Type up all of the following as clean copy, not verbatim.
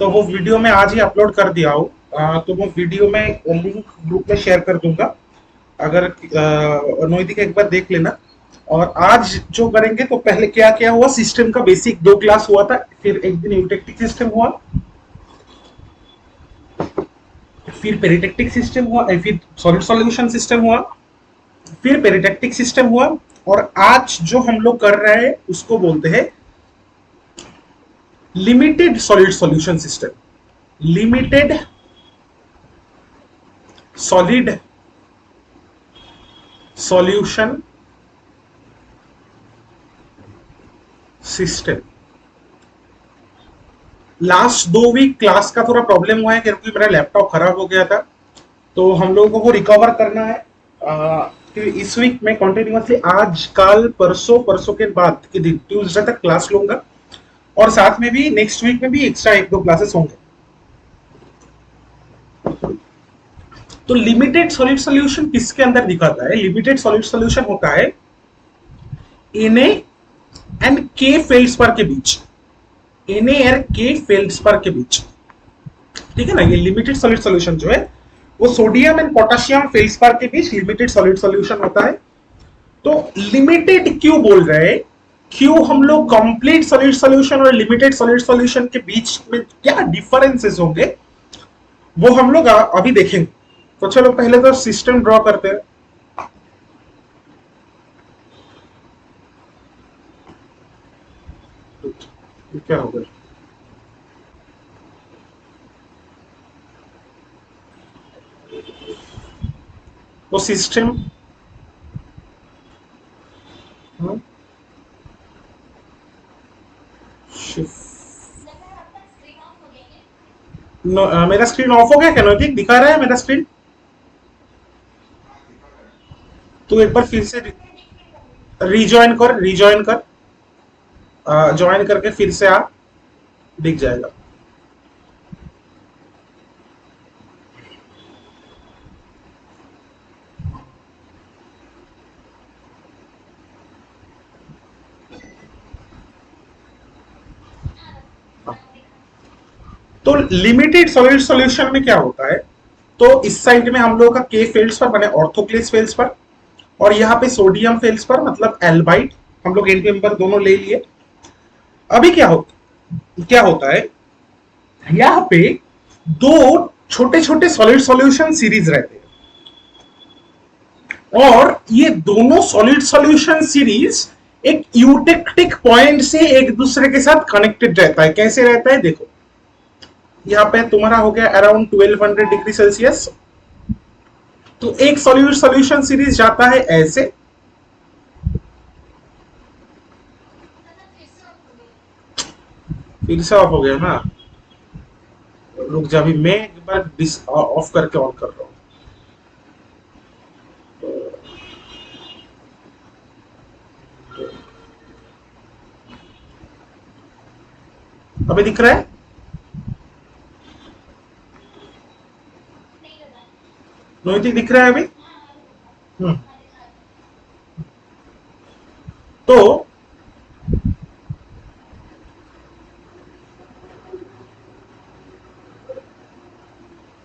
तो वो वीडियो मैं आज ही अपलोड कर दिया हूँ। तो वो वीडियो मैं लिंक ग्रुप में शेयर कर दूंगा। अगर नोइदी एक बार देख लेना। और आज जो करेंगे तो पहले क्या क्या हुआ, सिस्टम का बेसिक 2 क्लास हुआ था, फिर एक दिन यूटेक्टिक सिस्टम हुआ, फिर पेरिटेक्टिक सिस्टम हुआ, फिर सॉलिड सॉल्यूशन सिस्टम हुआ, फिर पेरिटेक्टिक सिस्टम हुआ। और आज जो हम लोग कर रहे हैं उसको बोलते हैं limited solid solution system. Limited solid solution system. Last 2 week class का थोड़ा प्रॉब्लम हुआ है क्योंकि मेरा लैपटॉप खराब हो गया था, तो हम लोगों को रिकवर करना है। तो इस वीक में कंटिन्यूअसली आज कल परसों परसों के बाद के दिन ट्यूसडे तक क्लास लूंगा, और साथ में भी नेक्स्ट वीक में भी एक्स्ट्रा 1-2 क्लासेस होंगे। तो लिमिटेड सॉलिड सॉल्यूशन किसके अंदर दिखाता है? लिमिटेड सॉलिड सॉल्यूशन होता है Na एंड के फेल्ड्सपर के बीच। Na और के फेल्ड्सपर के बीच, ठीक है ना। ये लिमिटेड सॉलिड सॉल्यूशन जो है वो सोडियम एंड पोटेशियम फेल्ड्सपर के बीच लिमिटेड सॉलिड सॉल्यूशन होता है। तो लिमिटेड क्यों बोल रहे हैं? क्यों हम लोग कंप्लीट सॉलिड सॉल्यूशन और लिमिटेड सॉलिड सॉल्यूशन के बीच में क्या डिफरेंसेस होंगे वो हम लोग अभी देखेंगे। तो चलो पहले तो सिस्टम ड्रॉ करते हैं। क्या होगा? तो सिस्टम मेरा स्क्रीन ऑफ हो गया क्या? नोटिक दिखा रहा है मेरा स्क्रीन? तू एक बार फिर से रिजॉइन कर, ज्वाइन करके फिर से आ, दिख जाएगा। तो लिमिटेड सॉलिड सॉल्यूशन में क्या होता है? तो इस साइड में हम लोग का के फेल्ड्स पर बने ऑर्थोक्लेस फेल्ड्स पर, और यहाँ पे सोडियम फेल्ड्स पर मतलब एल्बाइड, हम लोग एन नंबर दोनों ले लिए। अभी क्या होता है, यहाँ पे दो छोटे छोटे सॉलिड सॉल्यूशन सीरीज रहते हैं, और ये दोनों सॉलिड सॉल्यूशन सीरीज एक यूटेक्टिक पॉइंट से एक दूसरे के साथ कनेक्टेड रहता है। कैसे रहता है देखो, यहाँ पे तुम्हारा हो गया अराउंड 1200 डिग्री सेल्सियस। तो एक सॉल्यूशन सीरीज जाता है ऐसे, फिर से ऑफ हो गया ना, रुक जा, अभी मैं एक बार ऑफ करके ऑन कर रहा हूँ। अभी दिख रहा है? नोइती दिख रहा है अभी? तो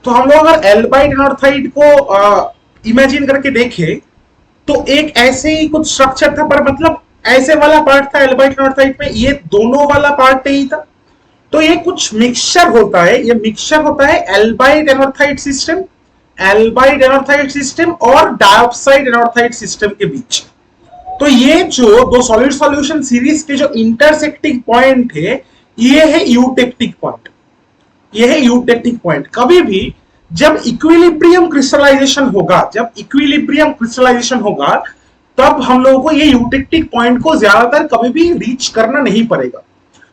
हम लोग अगर एल्बाइड नॉर्थाइड को इमेजिन करके देखें तो एक ऐसे ही कुछ स्ट्रक्चर था, पर मतलब ऐसे वाला पार्ट था एल्बाइड नॉर्थाइड में, ये दोनों वाला पार्ट नहीं था। तो ये कुछ मिक्सचर होता है, ये मिक्सचर होता है एल्बाइड एनॉर्थाइड सिस्टम, एल्बाइड एनॉर्थाइड सिस्टम और डाइऑक्साइड एनॉर्थाइड सिस्टम के बीच। तो ये जो दो सॉलिड सॉल्यूशन सीरीज के जो इंटरसेक्टिंग पॉइंट है, ये है यूटेक्टिक पॉइंट। ये है यूटेक्टिक पॉइंट। कभी भी जब इक्विलिब्रियम क्रिस्टलाइजेशन होगा, जब इक्विलिब्रियम क्रिस्टलाइजेशन होगा, तब हम लोगों को ये यूटेक्टिक पॉइंट को ज्यादातर कभी भी रीच करना नहीं पड़ेगा।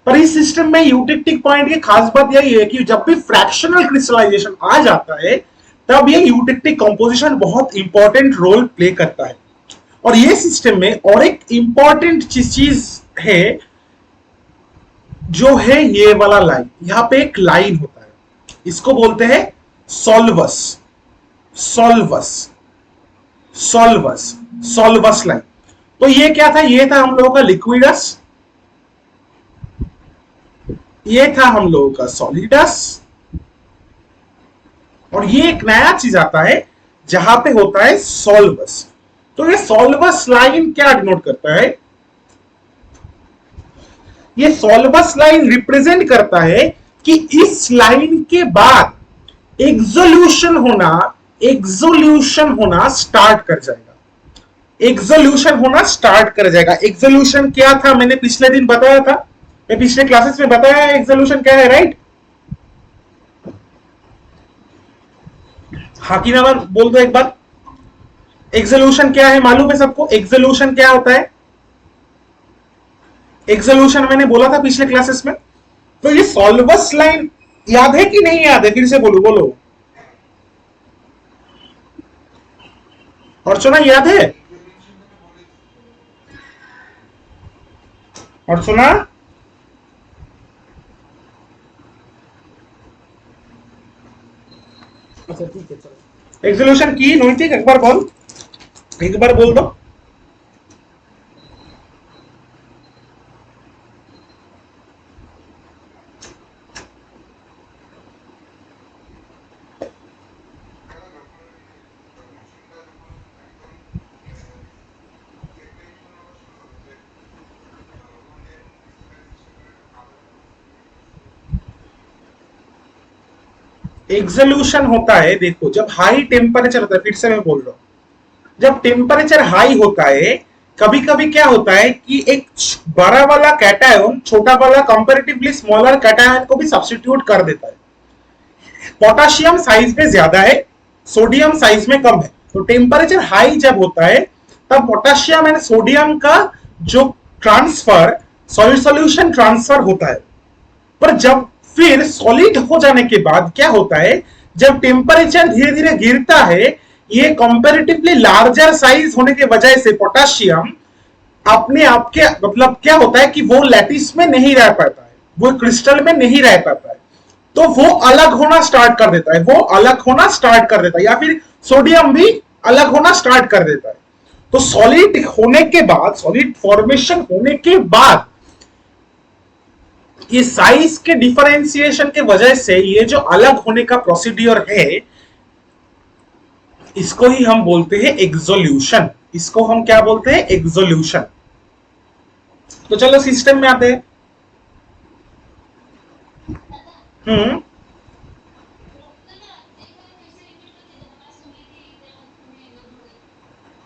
पर इस सिस्टम में यूटेक्टिक पॉइंट की खास बात यही है कि जब भी फ्रैक्शनल क्रिस्टलाइजेशन आ जाता है, तब ये यूटेक्टिक कंपोजिशन बहुत इंपॉर्टेंट रोल प्ले करता है। और ये सिस्टम में और एक इंपॉर्टेंट चीज है, जो है ये वाला लाइन। यहां पे एक लाइन होता है, इसको बोलते हैं सॉल्वस, सॉल्वस, सॉल्वस, सॉल्वस लाइन। तो ये क्या था? ये था हम लोगों का लिक्विडस, ये था हम लोगों का सॉलिडस, और ये एक नया चीज आता है जहां पे होता है सॉल्वस। तो ये सॉल्वस लाइन क्या डिनोट करता है? ये सॉल्वस लाइन रिप्रेजेंट करता है कि इस लाइन के बाद एग्जोल्यूशन होना स्टार्ट कर जाएगा। एग्जोल्यूशन होना स्टार्ट कर जाएगा। एग्जोल्यूशन क्या था मैंने पिछले दिन बताया था, मैं पिछले क्लासेस में बताया है एग्जोल्यूशन क्या है, राइट? हाँ कि ना, बोल दो एक बार। एग्जोल्यूशन क्या है मालूम है सबको? एग्जोल्यूशन क्या होता है? एग्जोल्यूशन मैंने बोला था पिछले क्लासेस में। तो ये सॉल्वस लाइन याद है कि नहीं याद है? फिर से बोलो बोलो। और सुना याद है? और सुना? अच्छा ठीक है चलो। एग्जोल्यूशन की नोटिक एक बार बोल, एक बार बोल दो। एग्जोल्यूशन होता है, देखो जब हाई टेम्परेचर होता है, फिर से मैं बोल रहा हूं, जब टेम्परेचर हाई होता है कभी कभी क्या होता है कि एक बड़ा वाला कैटायन छोटा वाला कंपैरेटिवली स्मॉलर कैटायन को भी सब्स्टिट्यूट कर देता है। पोटेशियम साइज में ज्यादा है, सोडियम साइज में कम है। तो टेम्परेचर हाई जब होता है तब पोटेशियम एंड सोडियम का जो ट्रांसफर, सॉलिड सॉल्यूशन ट्रांसफर होता है। पर जब फिर सॉलिड हो जाने के बाद क्या होता है, जब टेम्परेचर धीरे धीरे गिरता है, ये कंपैरेटिवली लार्जर साइज होने की वजह से पोटेशियम अपने आप के मतलब क्या होता है कि वो लैटिस में नहीं रह पाता है, वो क्रिस्टल में नहीं रह पाता है, तो वो अलग होना स्टार्ट कर देता है, वो अलग होना स्टार्ट कर देता है, या फिर सोडियम भी अलग होना स्टार्ट कर देता है। तो सॉलिड होने के बाद, सॉलिड फॉर्मेशन होने के बाद ये साइज के डिफरेंशिएशन के वजह से ये जो अलग होने का प्रोसीड्यूर है, इसको ही हम बोलते हैं एग्जोल्यूशन। इसको हम क्या बोलते हैं? एग्जोल्यूशन। तो चलो सिस्टम में आते हैं। हम्म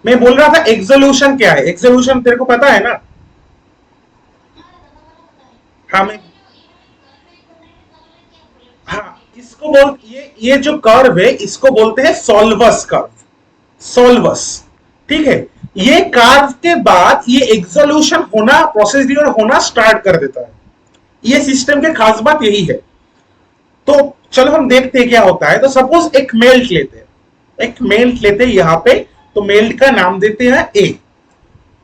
मैं बोल रहा था एग्जोल्यूशन क्या है। एग्जोल्यूशन तेरे को पता है ना? हाँ मैं, हाँ इसको बोल, ये जो कर्व है इसको बोलते हैं सॉल्वस कर्व। सॉल्वस, ठीक है। ये कर्व के बाद ये एग्जोल्यूशन होना, प्रोसीड्यूर होना स्टार्ट कर देता है। ये सिस्टम के खास बात यही है। तो चलो हम देखते हैं क्या होता है। तो सपोज एक मेल्ट लेते हैं, एक मेल्ट लेते हैं यहां पे। तो मेल्ट का नाम देते हैं ए।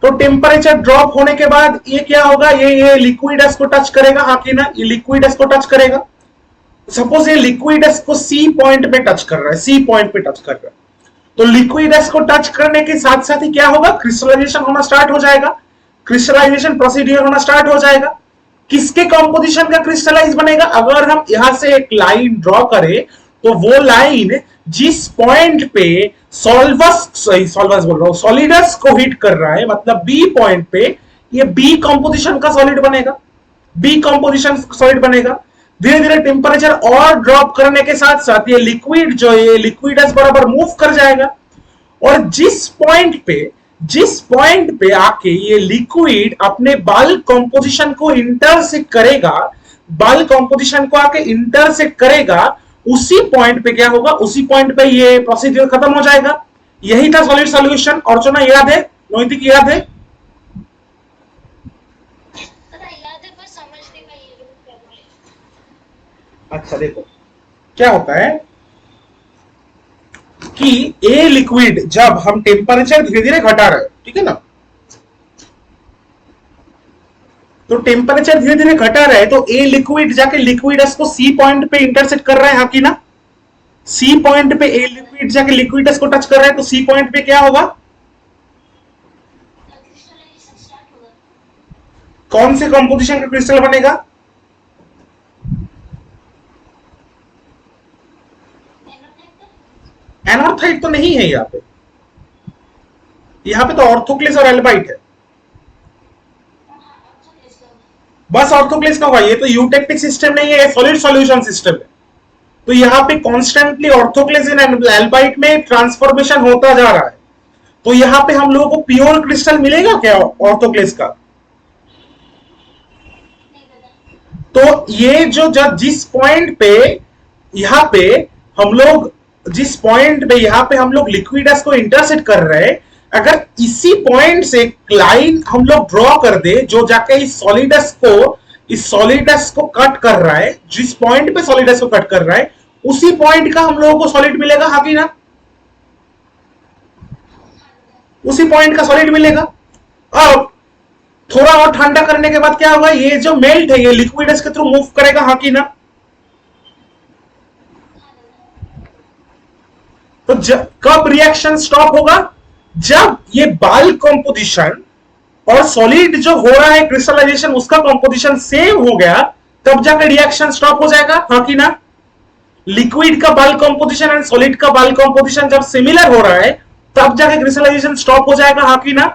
तो टेम्परेचर ड्रॉप होने के बाद ये क्या होगा, ये लिक्विड को टच करेगा, हाँ कि ना? ये लिक्विड को टच करेगा। सपोज ये लिक्विड को सी पॉइंट पे टच कर रहा है, सी पॉइंट पे टच कर रहा है। तो लिक्विड को टच करने के साथ साथ ही क्या होगा, क्रिस्टलाइजेशन होना स्टार्ट हो जाएगा। क्रिस्टलाइजेशन प्रोसीड्यूर होना स्टार्ट हो जाएगा। किसके कंपोजिशन का क्रिस्टलाइज बनेगा? अगर हम यहां से एक लाइन ड्रॉ करें तो वो लाइन जिस पॉइंट पे सॉल्वस बोल रहा हूं, सॉलिडस को हिट कर रहा है, मतलब बी पॉइंट पे, ये बी कंपोजिशन का सॉलिड बनेगा। बी कंपोजिशन सॉलिड बनेगा। धीरे धीरे टेम्परेचर और ड्रॉप करने के साथ साथ ये लिक्विड जो है, लिक्विड बराबर मूव कर जाएगा। और जिस पॉइंट पे आके ये लिक्विड अपने बल्क कंपोजिशन को इंटरसेक्ट करेगा, बल्क कंपोजिशन को आके इंटरसेक्ट करेगा, उसी पॉइंट पे क्या होगा, उसी पॉइंट पे ये प्रोसीजर खत्म हो जाएगा। यही था सॉलिड सॉल्यूशन। और जो ना याद है, नोइतिक याद है? अच्छा देखो क्या होता है कि ए लिक्विड जब हम टेम्परेचर धीरे धीरे घटा रहे हैं, ठीक है ना? तो टेम्परेचर धीरे धीरे घटा रहे तो ए लिक्विड जाके लिक्विडस को सी पॉइंट पे इंटरसेक्ट कर रहा है, हाँ कि ना? सी पॉइंट पे ए लिक्विड जाके लिक्विडस को टच कर रहा है, तो सी पॉइंट पे क्या होगा? कौन से कंपोजिशन का क्रिस्टल बनेगा? एनॉर्थाइड तो नहीं है यहाँ पे तो ऑर्थोक्लेस और एल्बाइट है। बस ऑर्थोक्लेस का होगा, ये तो यूटेक्टिक सिस्टम नहीं है, सॉलिड सॉल्यूशन सिस्टम है। तो यहाँ पे कॉन्स्टेंटली ऑर्थोक्लेस इन एल्बाइट में ट्रांसफॉर्मेशन होता जा रहा है। तो यहाँ पे हम लोगों को प्योर क्रिस्टल मिलेगा क्या ऑर्थोक्लेस का? तो ये जो जिस पॉइंट पे यहाँ पे हम लोग जिस पॉइंट पे यहाँ पे हम लोग लिक्विडस को इंटरसेक्ट कर रहे हैं, अगर इसी पॉइंट से लाइन हम लोग ड्रॉ कर दे जो जाके इस सॉलिडस को कट कर रहा है, जिस पॉइंट पे सॉलिडस को कट कर रहा है उसी पॉइंट का हम लोगों को सॉलिड मिलेगा, हाँ कि ना? उसी पॉइंट का सॉलिड मिलेगा। अब थोड़ा और ठंडा करने के बाद क्या होगा, ये जो मेल्ट है ये लिक्विडस के थ्रू मूव करेगा, हाँ कि ना? तो कब रिएक्शन स्टॉप होगा? जब ये बाल्क कंपोजिशन और सॉलिड जो हो रहा है क्रिस्टलाइजेशन उसका कंपोजिशन सेम हो गया, तब जाकर रिएक्शन स्टॉप हो जाएगा, हाँ कि ना? लिक्विड का बाल्क कंपोजिशन एंड सॉलिड का बाल्क कंपोजिशन जब सिमिलर हो रहा है तब जाकर क्रिस्टलाइजेशन स्टॉप हो जाएगा, हाँ कि ना?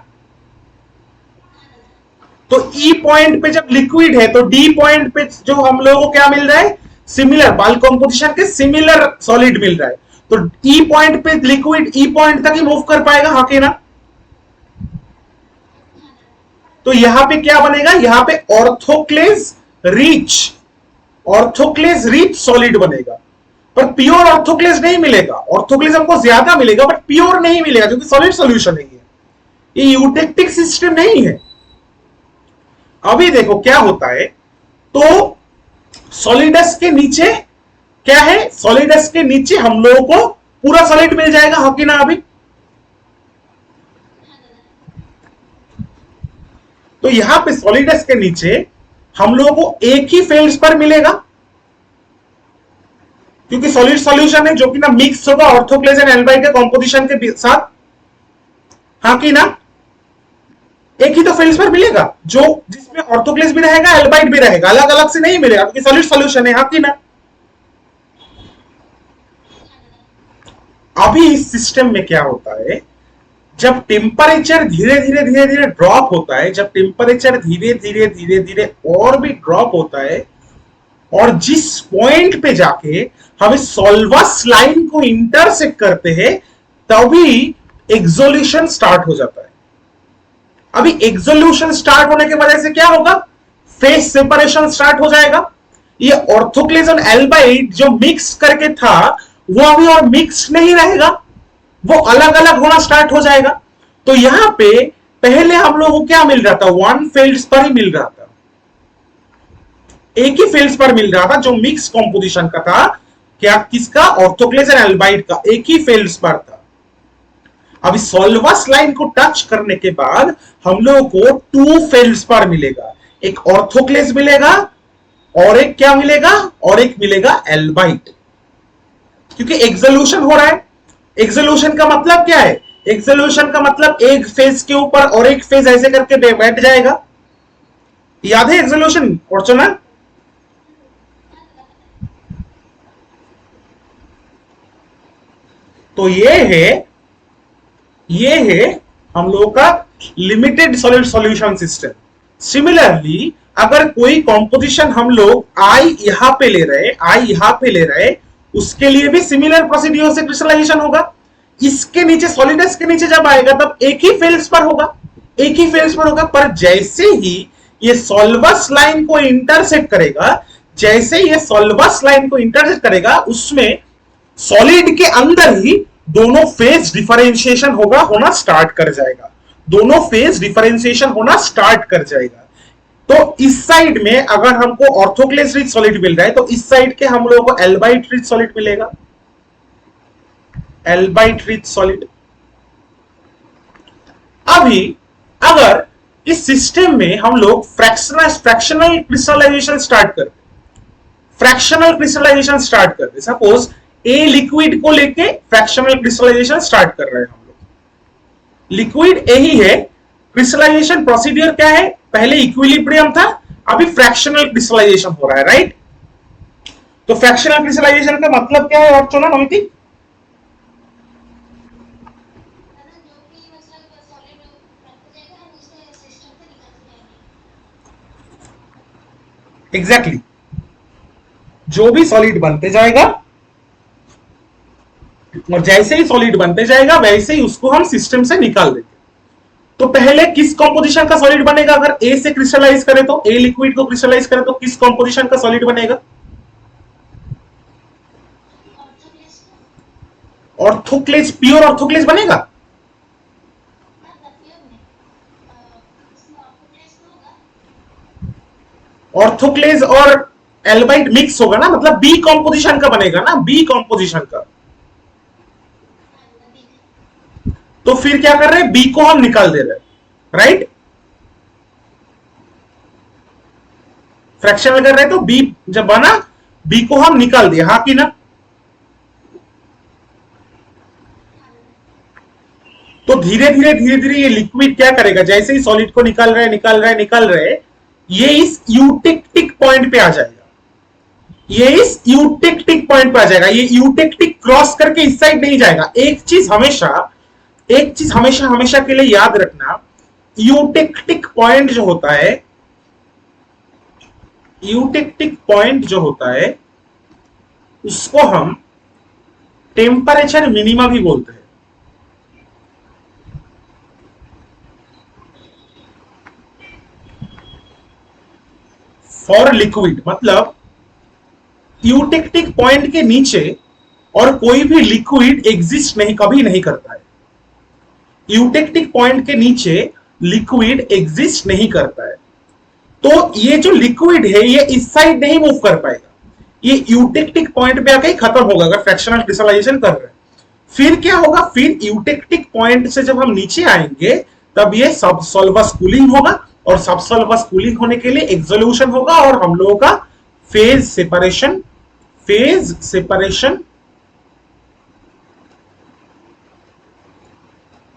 तो ई पॉइंट पे जब लिक्विड है तो डी पॉइंट पे जो हम लोगों को क्या मिल रहा है? सिमिलर बाल्क कंपोजिशन के सिमिलर सॉलिड मिल रहा है। तो ई पॉइंट पे लिक्विड ई पॉइंट तक ही मूव कर पाएगा, हाँ कि ना? तो यहां पे क्या बनेगा? यहां पे ऑर्थोक्लेस रिच सॉलिड बनेगा, पर प्योर ऑर्थोक्लेस नहीं मिलेगा। ऑर्थोक्लेस हमको ज्यादा मिलेगा बट प्योर नहीं मिलेगा क्योंकि सॉलिड सॉल्यूशन नहीं है, ये यूटेक्टिक सिस्टम नहीं है। अभी देखो क्या होता है, तो सॉलिडस के नीचे क्या है? सॉलिडस के नीचे हम लोगों को पूरा सॉलिड मिल जाएगा, हाँ कि ना? अभी तो यहां पे सॉलिडस के नीचे हम लोगों को एक ही फेल्स पर मिलेगा क्योंकि सॉलिड सॉल्यूशन है जो कि ना मिक्स होगा ऑर्थोक्लेस एंड एल्बाइट के कंपोजिशन के साथ, हाँ कि ना? एक ही तो फेल्स पर मिलेगा जो जिसमें ऑर्थोक्लेस भी रहेगा एल्बाइट भी रहेगा, अलग अलग से नहीं मिलेगा क्योंकि सॉलिड सॉल्यूशन है, हाँ कि ना? अभी इस सिस्टम में क्या होता है, जब टेम्परेचर धीरे धीरे ड्रॉप होता है, जब टेम्परेचर धीरे धीरे और भी ड्रॉप होता है और जिस पॉइंट पे जाके हम सॉल्वस लाइन को इंटरसेक्ट करते हैं तभी एक्सोल्यूशन स्टार्ट हो जाता है। अभी एक्सोल्यूशन स्टार्ट होने के वजह से क्या होगा? फेस सेपरेशन स्टार्ट हो जाएगा। ये ऑर्थोक्लेस और एल्बाइट जो मिक्स करके था वो अभी और मिक्स नहीं रहेगा, वो अलग अलग होना स्टार्ट हो जाएगा। तो यहां पे पहले हम लोगों को क्या मिल रहा था? वन फेल्ड्स पर ही मिल रहा था, एक ही फेल्ड्स पर मिल रहा था जो मिक्स कंपोजिशन का था। क्या? किसका? ऑर्थोक्लेस एंड एल्बाइट का एक ही फेल्ड्स पर था। अभी सॉल्वस लाइन को टच करने के बाद हम लोगों को टू फेल्ड्स पर मिलेगा, एक ऑर्थोक्लेस मिलेगा और एक क्या मिलेगा? और एक मिलेगा एल्बाइट, क्योंकि एक्सोल्यूशन हो रहा है। एक्सोल्यूशन का मतलब क्या है? एक्सोल्यूशन का मतलब एक फेज के ऊपर और एक फेज ऐसे करके बैठ जाएगा। याद है एक्सोल्यूशन अर्चना? तो ये है हम लोगों का limited solid solution system. Similarly अगर कोई कंपोजिशन हम लोग आई यहां पे ले रहे, उसके लिए भी सिमिलर प्रोसीड्यूर से क्रिस्टलाइजेशन होगा। इसके नीचे सॉलिडस के नीचे जब आएगा तब एक ही फेल्स पर होगा, पर जैसे ही ये सॉल्वस लाइन को इंटरसेक्ट करेगा, उसमें सॉलिड के अंदर ही दोनों फेज डिफरेंशिएशन होना स्टार्ट कर जाएगा। तो इस साइड में अगर हमको ऑर्थोक्लेस रिच सॉलिड मिल रहा है तो इस साइड के हम लोगों को एल्बाइट रिच सॉलिड मिलेगा, एल्बाइट रिच सॉलिड। अभी अगर इस सिस्टम में हम लोग फ्रैक्शनल क्रिस्टलाइजेशन स्टार्ट करते, सपोज ए लिक्विड को लेके फ्रैक्शनल क्रिस्टलाइजेशन स्टार्ट कर रहे हैं हम लोग। लिक्विड ए ही है, क्रिस्टलाइजेशन प्रोसीड्यूर क्या है? पहले इक्विलिब्रियम था, अभी फ्रैक्शनल क्रिस्टलाइजेशन हो रहा है, राइट? तो फ्रैक्शनल क्रिस्टलाइजेशन का मतलब क्या है अर्चना, नमिति? एग्जैक्टली जो भी सॉलिड बनते जाएगा और जैसे ही सॉलिड बनते जाएगा वैसे ही उसको हम सिस्टम से निकाल देंगे। तो पहले किस कंपोजिशन का सॉलिड बनेगा? अगर ए से क्रिस्टलाइज करें तो, ए लिक्विड को क्रिस्टलाइज करें तो किस कंपोजिशन का सॉलिड बनेगा? ऑर्थोक्लेज, प्योर ऑर्थोक्लेज बनेगा। ऑर्थोक्लेज और एल्बाइट मिक्स होगा ना, मतलब बी कंपोजिशन का बनेगा ना, बी कंपोजिशन का। तो फिर क्या कर रहे हैं? बी को हम निकाल दे रहे हैं, राइट? फ्रैक्शन में कर रहे हैं तो बी जब बना, बी को हम निकाल दिए, हाँ कि ना? तो धीरे धीरे धीरे धीरे ये लिक्विड क्या करेगा? जैसे ही सॉलिड को निकाल रहे निकाल रहे, ये इस यूटेक्टिक पॉइंट पे आ जाएगा। ये इस यूटेक्टिक पॉइंट पे आ जाएगा। ये यूटेक्टिक क्रॉस करके इस साइड नहीं जाएगा। एक चीज हमेशा हमेशा के लिए याद रखना, यूटेक्टिक पॉइंट जो होता है, यूटेक्टिक पॉइंट जो होता है उसको हम टेम्परेचर मिनिमा भी बोलते हैं। फॉर लिक्विड मतलब यूटेक्टिक पॉइंट के नीचे और कोई भी लिक्विड एग्जिस्ट नहीं, कभी नहीं करता है। यूटेक्टिक पॉइंट के नीचे लिक्विड एग्जिस्ट नहीं करता है। तो ये जो लिक्विड है ये इस साइड नहीं मूव कर पाएगा, ये यूटेक्टिक पॉइंट पे आके खत्म होगा अगर फ्रैक्शनल क्रिस्टलाइजेशन कर रहे हैं। फिर क्या होगा? फिर यूटेक्टिक पॉइंट से जब हम नीचे आएंगे तब ये सबसॉल्वस कूलिंग होगा, और सबसॉल्वस कूलिंग होने के लिए एक्सोल्यूशन होगा और हम लोगों का फेज सेपरेशन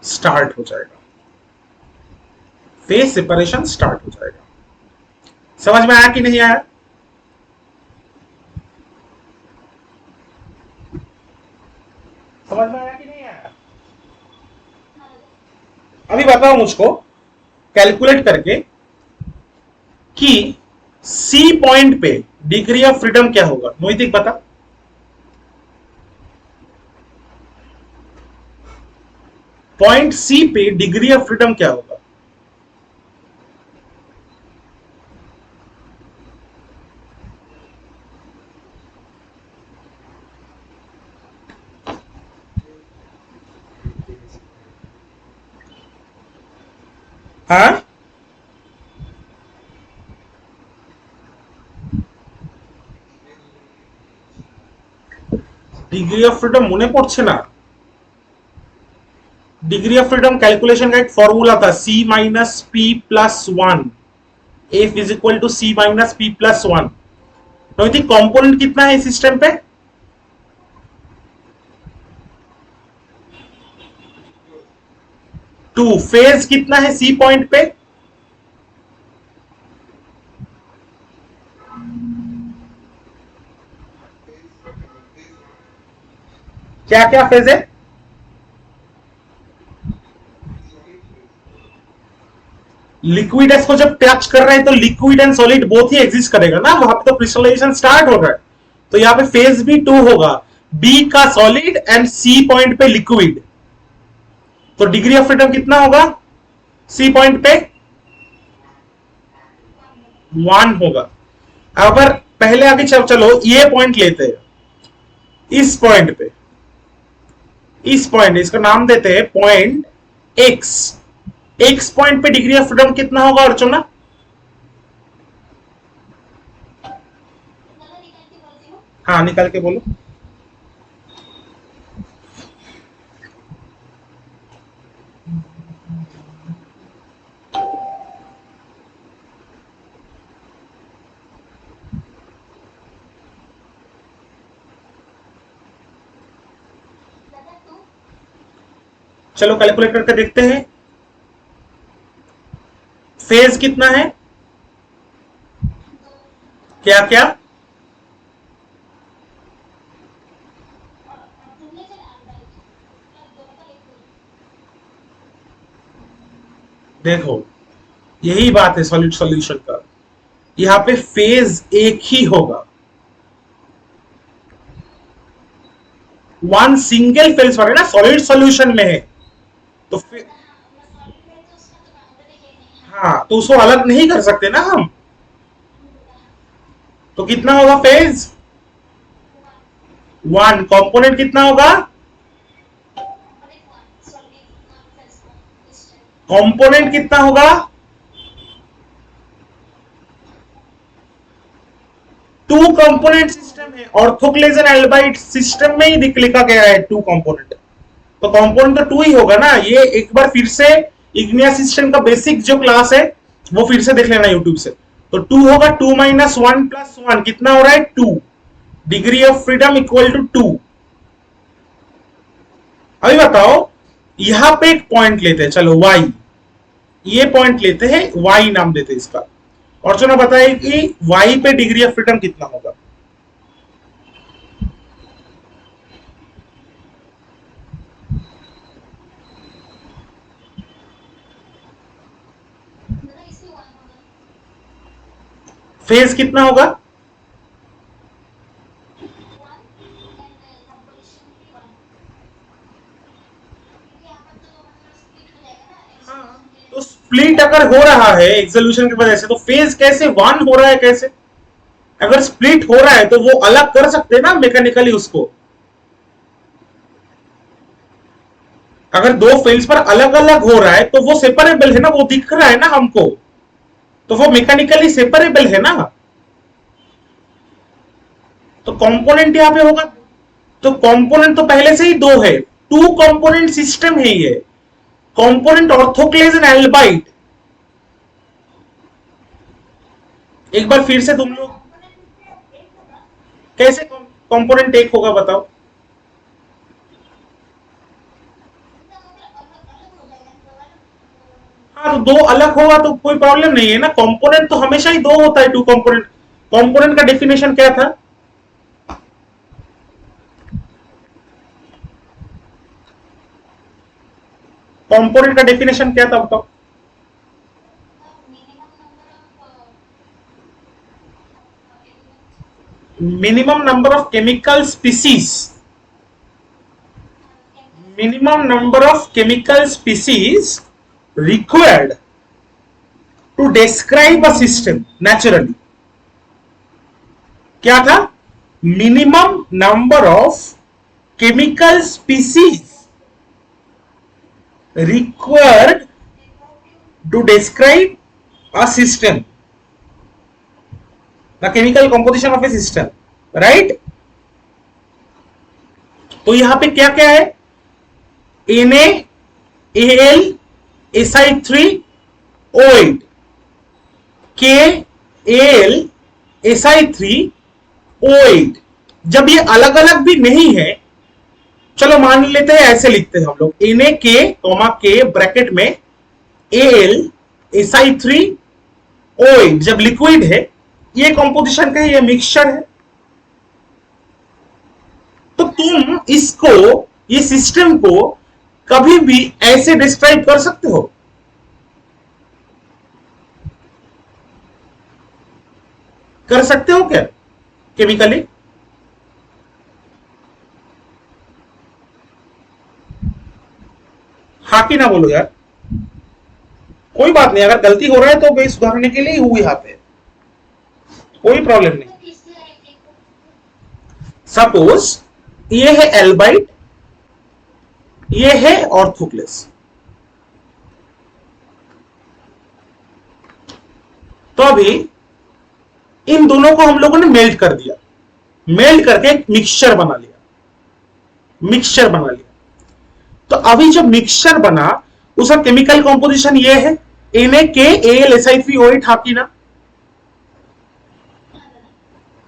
स्टार्ट हो जाएगा। फेज सेपरेशन स्टार्ट हो जाएगा। समझ में आया कि नहीं आया? समझ में आया कि नहीं आया? अभी बताओ मुझको कैलकुलेट करके कि सी पॉइंट पे डिग्री ऑफ फ्रीडम क्या होगा। मोहित बता। पॉइंट सी पे डिग्री ऑफ फ्रीडम क्या होगा? हाँ, ডিগ্রি অফ ফ্রিডম মনে পড়ছে না। डिग्री ऑफ फ्रीडम कैलकुलेशन का एक फॉर्मूला था, C minus P plus one, F is equal to C minus P plus one. नैतिक कंपोनेंट कितना है इस सिस्टम पे? टू। फेज कितना है सी पॉइंट पे? क्या क्या फेज है? लिक्विड को जब टच कर रहे हैं तो liquid and solid both he exist करेगा ना, वहां पे तो क्रिस्टलाइजेशन स्टार्ट हो रहा है। तो यहां पे फेज भी टू होगा, बी का सॉलिड एंड सी पॉइंट पे लिक्विड। तो डिग्री ऑफ फ्रीडम कितना होगा सी पॉइंट पे? वन होगा। अगर पहले आगे चलो ये पॉइंट लेते हैं, इस पॉइंट पे, इस पॉइंट, इसका नाम देते हैं पॉइंट एक्स। एक्स पॉइंट पे डिग्री ऑफ फ्रीडम कितना होगा अर्चना? हाँ निकाल के बोलो। चलो कैलकुलेट करके देखते हैं। फेज कितना है? क्या क्या? देखो यही बात है सॉलिड सॉल्यूशन का। यहां पे फेज एक ही होगा, वन सिंगल फेज पर है ना, सॉलिड सॉल्यूशन में है तो हाँ, तो उसको अलग नहीं कर सकते ना हम। तो कितना होगा फेज? वन। कंपोनेंट कितना होगा? कंपोनेंट कितना होगा? टू कंपोनेंट सिस्टम है, ऑर्थोक्लेज एंड एल्बाइट सिस्टम में ही लिखा गया है टू कंपोनेंट, तो कंपोनेंट तो टू ही होगा ना। ये एक बार फिर से इग्नियस सिस्टम का बेसिक जो क्लास है वो फिर से देख लेना यूट्यूब से। तो टू होगा, two minus one plus one कितना हो रहा है? Two. Degree of freedom equal to two. अभी बताओ, यहां पे एक पॉइंट लेते हैं, चलो वाई, ये पॉइंट लेते हैं, वाई नाम देते हैं इसका, और चलो बताइए कि वाई पे डिग्री ऑफ फ्रीडम कितना होगा। फेज कितना होगा? तो स्प्लिट अगर हो रहा है एक्सोल्यूशन की वजह से, तो फेज कैसे वन हो रहा है? कैसे? अगर स्प्लिट हो रहा है तो वो अलग कर सकते हैं ना मैकेनिकली उसको। अगर दो फेज पर अलग अलग हो रहा है तो वो सेपरेबल है ना, वो दिख रहा है ना हमको, तो वो मैकेनिकली सेपरेबल है ना। तो कंपोनेंट यहां पे होगा, तो कंपोनेंट तो पहले से ही दो है, टू कंपोनेंट सिस्टम है ये, कंपोनेंट ऑर्थोक्लेज एंड एल्बाइट। एक बार फिर से तुम लोग, कैसे कंपोनेंट एक होगा बताओ? हाँ, तो दो अलग होगा तो कोई प्रॉब्लम नहीं है ना, कंपोनेंट तो हमेशा ही दो होता है, टू कंपोनेंट। कंपोनेंट का डेफिनेशन क्या था? कंपोनेंट का डेफिनेशन क्या था बताओ? Minimum number of chemical species, minimum number of chemical species required to describe a system naturally। क्या था? minimum number of chemical species required to describe a system, the chemical composition of a system, right? तो यहां पे क्या क्या है? Na, Al, Si3O8, K, Al, Si3O8। जब ये अलग अलग भी नहीं है, चलो मान लेते हैं ऐसे लिखते हैं हम लोग, Na K K ब्रैकेट में Al Si3O8, जब लिक्विड है, ये कंपोजिशन का ये मिक्सचर है। तो तुम इसको, ये सिस्टम को कभी भी ऐसे डिस्क्राइब कर सकते हो? कर सकते हो क्या केमिकली? हाँ कि ना बोलो यार, कोई बात नहीं, अगर गलती हो रहा है तो भाई सुधारने के लिए ही हुई, यहाँ पे कोई प्रॉब्लम नहीं। सपोज ये है एल्बाइट, ये है ऑर्थोक्लेस, तो अभी इन दोनों को हम लोगों ने मेल्ट कर दिया, मेल्ट करके एक मिक्सचर बना लिया, मिक्सचर बना लिया। तो अभी जब मिक्सचर बना, उसका केमिकल कंपोजिशन ये है, NaKAlSi3O8, हाँ की ना?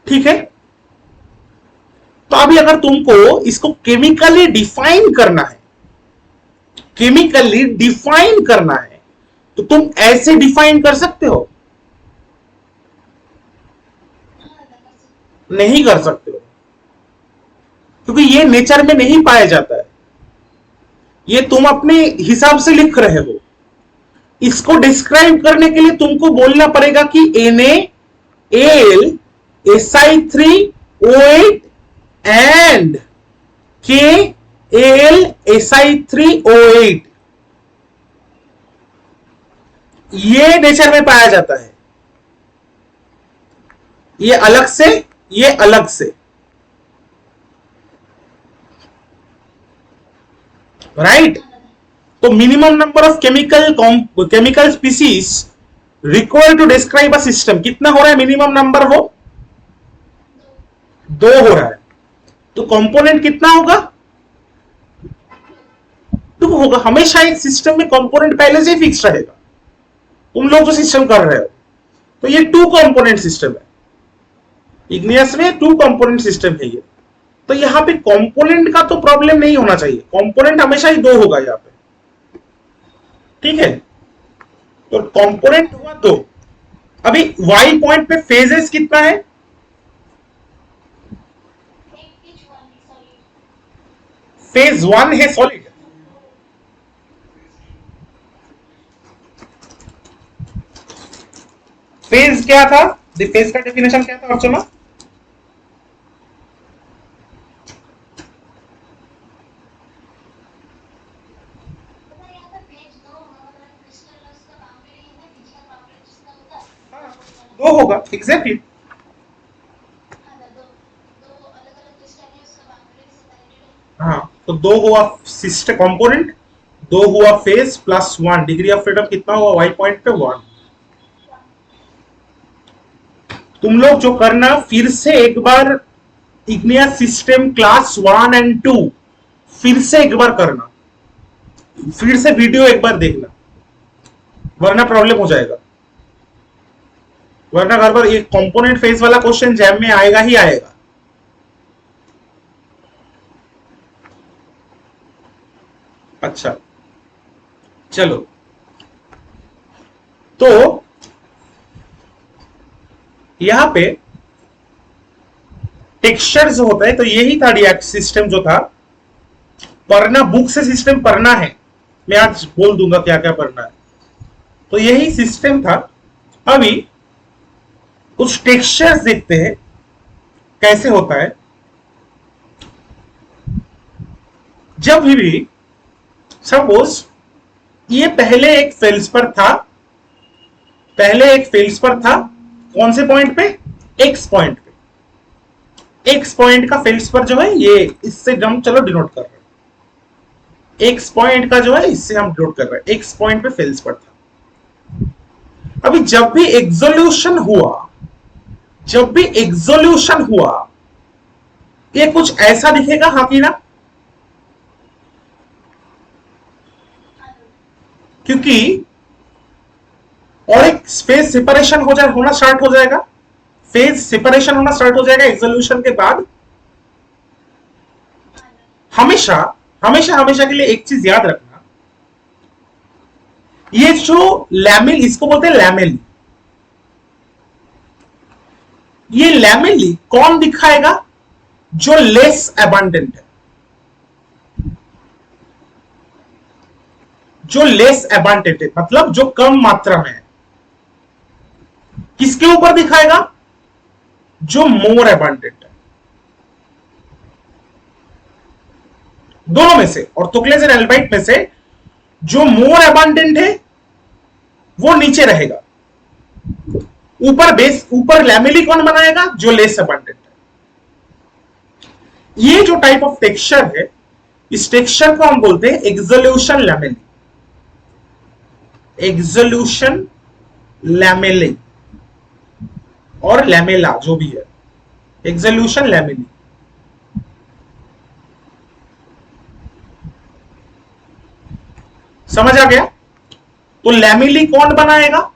ठीक है। तो अभी अगर तुमको इसको केमिकली डिफाइन करना है, केमिकली डिफाइन करना है, तो तुम ऐसे डिफाइन कर सकते हो? नहीं कर सकते हो, क्योंकि ये नेचर में नहीं पाया जाता है, ये तुम अपने हिसाब से लिख रहे हो। इसको डिस्क्राइब करने के लिए तुमको बोलना पड़ेगा कि Na Al Si3O8 and KAl Si3O8 ये नेचर में पाया जाता है, ये अलग से, ये अलग से, राइट। तो minimum number of chemical species required to describe a system कितना हो रहा है? मिनिमम नंबर वो 2 हो रहा है। तो कंपोनेंट कितना होगा? 2 होगा। हमेशा एक सिस्टम में कंपोनेंट पहले से ही फिक्स रहेगा। तुम लोग जो सिस्टम कर रहे हो तो ये 2 कंपोनेंट सिस्टम है, इग्नियस में 2 कंपोनेंट सिस्टम है ये। तो यहां पे कंपोनेंट का तो प्रॉब्लम नहीं होना चाहिए, कंपोनेंट हमेशा ही 2 होगा यहां पे, ठीक है। तो कंपोनेंट हुआ 2। अभी y पॉइंट पे फेजेस कितना है? फेज 1 है सॉलिड, फेज क्या था? फेज का डेफिनेशन क्या था अर्चना? दो होगा, एग्जैक्टली। हाँ, तो 2 हुआ सिस्टम कंपोनेंट, 2 हुआ phase plus 1 degree of freedom कितना हुआ? वाई पॉइंट पे 1। तुम लोग जो करना, फिर से एक बार इग्नियस सिस्टम क्लास 1 एंड 2 फिर से एक बार करना, फिर से वीडियो एक बार देखना, वरना प्रॉब्लम हो जाएगा। वरना हर बार ये कंपोनेंट फेज वाला क्वेश्चन जैम में आएगा ही आएगा। अच्छा चलो, तो यहां पे टेक्सचर जो होता है, तो यही था रिएक्ट सिस्टम जो था। पढ़ना बुक से सिस्टम पढ़ना है, मैं आज बोल दूंगा क्या क्या पढ़ना है। तो यही सिस्टम था। अभी कुछ टेक्सचर्स देखते हैं कैसे होता है। जब भी सपोज ये पहले एक फेल्सपर था, पहले एक फेल्सपर था, कौन से पॉइंट पे? एक्स पॉइंट पे। एक्स पॉइंट का फेल्सपर जो है ये, इससे हम चलो डिनोट कर रहे हैं। एक्स पॉइंट का जो है इससे हम डिनोट कर रहे हैं, एक्स पॉइंट पे फेल्सपर था। अभी जब भी एक्सोल्यूशन हुआ, जब भी एक्सोल्यूशन हुआ, ये कुछ ऐसा दिखेगा, हाँ कि ना? क्योंकि और एक फेज सेपरेशन होना स्टार्ट हो जाएगा, फेज सेपरेशन होना स्टार्ट हो जाएगा एक्सोल्यूशन के बाद। हमेशा हमेशा हमेशा के लिए एक चीज याद रखना, ये जो लैमेल, इसको बोलते हैं लैमेली। ये लैमेली कौन दिखाएगा? जो लेस अबंडेंट है, जो लेस अबंडेंट है, मतलब जो कम मात्रा में है। किसके ऊपर दिखाएगा? जो मोर अबंडेंट है। दोनों में से, ऑर्थोक्लेज एंड एल्बाइट में से जो मोर अबंडेंट है वो नीचे रहेगा, ऊपर बेस, ऊपर लैमेली कौन बनाएगा? जो लेस अबंडेंट है। ये जो टाइप ऑफ टेक्सचर है, इस टेक्सचर को हम बोलते हैं एक्सोल्यूशन लैमेली। एक्सोल्यूशन लैमेली और लैमेला जो भी है, एक्सोल्यूशन लैमेली। समझ आ गया? तो लैमेली कौन बनाएगा?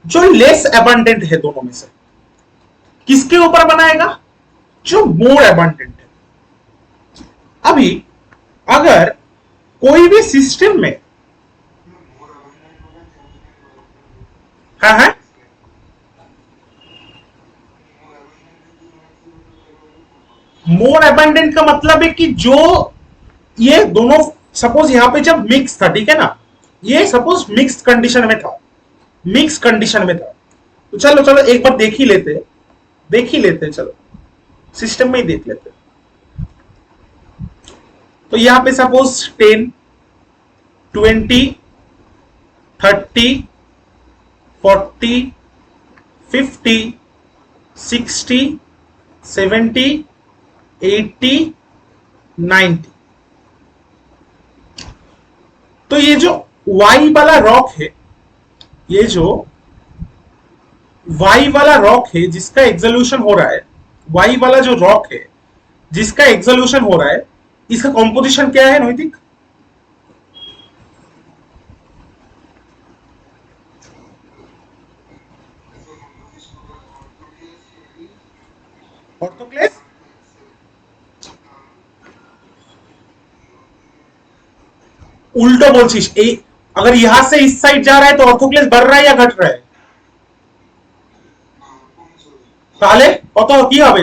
जो लेस अबंडेंट है दोनों में से। किसके ऊपर बनाएगा? जो मोर अबंडेंट है। अभी अगर कोई भी सिस्टम में, हाँ हाँ, मोर अबंडेंट का मतलब है कि जो ये दोनों, सपोज यहां पे जब मिक्स था, ठीक है ना, ये सपोज मिक्स कंडीशन में था, मिक्स कंडीशन में था, तो चलो चलो एक बार देख ही लेते, चलो सिस्टम में ही देख लेते। तो यहां पे सपोज 10, 20, 30, 40, 50, 60, 70, 80, 90। तो ये जो वाई वाला रॉक है, ये जो वाई वाला रॉक है जिसका एक्सोल्यूशन हो रहा है, वाई वाला जो रॉक है जिसका एक्सोल्यूशन हो रहा है, इसका कॉम्पोजिशन क्या है नैतिक? ऑर्थोक्लेस। उल्टो बोलছিস, अगर यहां से इस साइड जा रहा है तो ऑर्थोक्लेस बढ़ रहा है या घट रहा है? তাহলে কত কি হবে?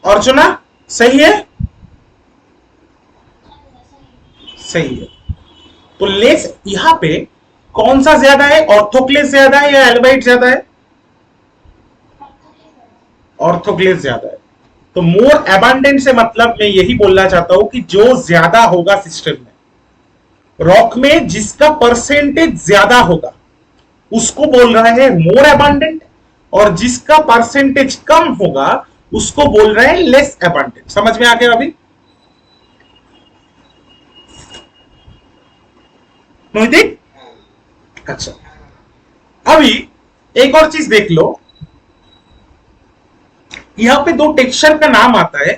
अर्चना सही है, सही है। तो लेस यहां पे कौन सा ज्यादा है, ऑर्थोक्लेस ज्यादा है या एल्बाइट ज्यादा है? ऑर्थोक्लेस ज्यादा है। तो मोर एबंडेंट से मतलब मैं यही बोलना चाहता हूं कि जो ज्यादा होगा सिस्टम में, रॉक में जिसका परसेंटेज ज्यादा होगा उसको बोल रहा है मोर एबंडेंट, और जिसका परसेंटेज कम होगा उसको बोल रहे हैं लेस एबंडेंट। समझ में आ गया अभी मोहित? अच्छा, अभी एक और चीज देख लो, यहां पे दो टेक्सचर का नाम आता है,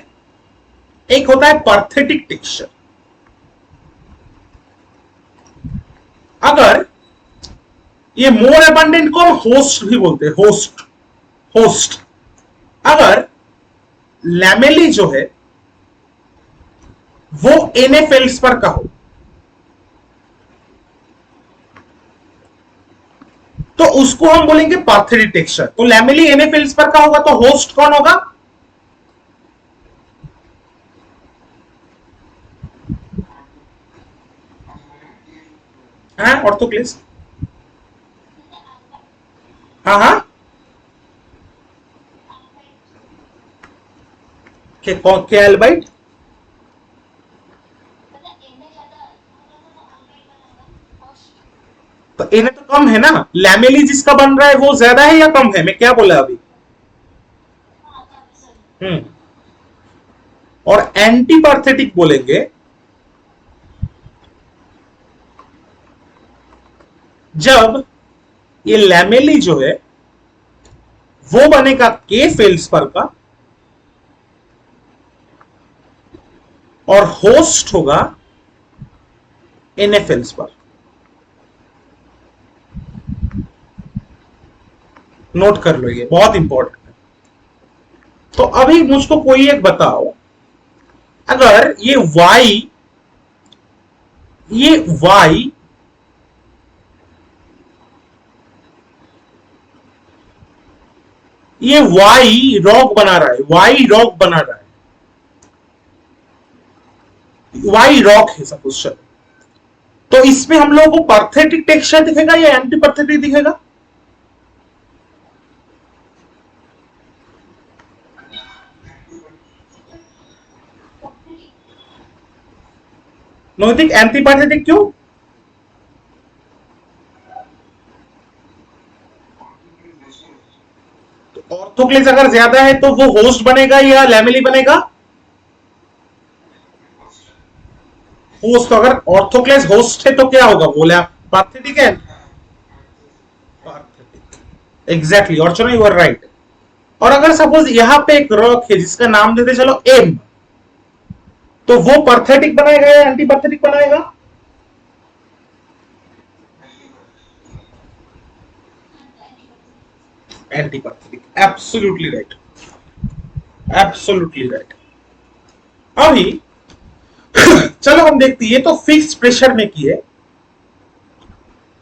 एक होता है परथेटिक टेक्सचर। अगर ये मोर एबंडेंट को हम होस्ट भी बोलते हैं, होस्ट होस्ट। अगर लैमेली जो है वो एनएफएल्स पर का हो तो उसको हम बोलेंगे पार्थेटिक टेक्सचर। तो लैमेली एनएफएल्स पर का होगा तो होस्ट कौन होगा? ऑर्थोक्लेस। हाँ हाँ, क्या एल्बाइट? तो एन तो कम है ना, लैमेली जिसका बन रहा है वो ज्यादा है या कम है? मैं क्या बोला अभी? हम्म। और एंटी पार्थेटिक बोलेंगे जब ये लैमेली जो है वो बनेगा के फेल्स पर का और होस्ट होगा एनएफएल्स पर। नोट कर लो, ये बहुत इंपॉर्टेंट है। तो अभी मुझको कोई एक बताओ, अगर ये y ये y ये y रॉक बना रहा है, y रॉक बना रहा है, y रॉक है सपोज। तो इसमें हम लोगों को पार्थेटिक टेक्सचर दिखेगा या एंटी पार्थेटिक दिखेगा? नोटिक एंटी पार्थेटिक क्यों? तो ऑर्थोक्लेस अगर ज्यादा है तो वो होस्ट बनेगा या लैमेली बनेगा? होस्ट। तो अगर ऑर्थोक्लेस होस्ट है तो क्या होगा? बोला पार्थेटिक है, पार्थेटिक। एग्जैक्टली, और चलो यू आर राइट। और अगर सपोज यहां पे एक रॉक है जिसका नाम देते चलो एम, तो वो पार्थेटिक बनाएगा या एंटी पार्थेटिक बनाएगा? Anti perthitic. Absolutely right, absolutely right. अभी चलो हम देखते हैं, ये तो फिक्स प्रेशर में की है।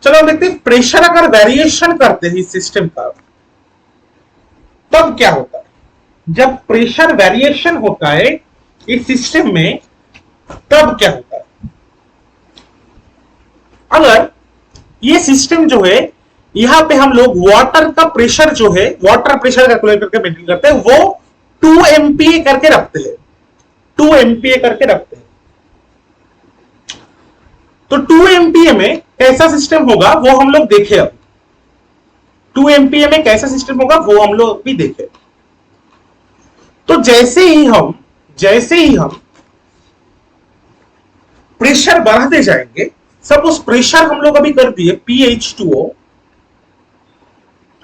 चलो हम देखते हैं प्रेशर अगर वेरिएशन करते हैं इस सिस्टम का तब क्या होता है। जब प्रेशर वेरिएशन होता है इस सिस्टम में तब क्या होता है? अगर ये सिस्टम जो है यहां पे हम लोग वाटर का प्रेशर जो है वाटर प्रेशर कैलकुलेट करके मेंटेन करते हैं, वो 2 एमपीए करके रखते हैं, 2 एमपीए करके रखते हैं। तो 2 एमपीए में कैसा सिस्टम होगा वो हम लोग देखे। अब 2 एमपीए में कैसा सिस्टम होगा वो हम लोग भी देखे। तो जैसे ही हम प्रेशर बढ़ाते जाएंगे, सपोज प्रेशर हम लोग अभी कर दिए PH2O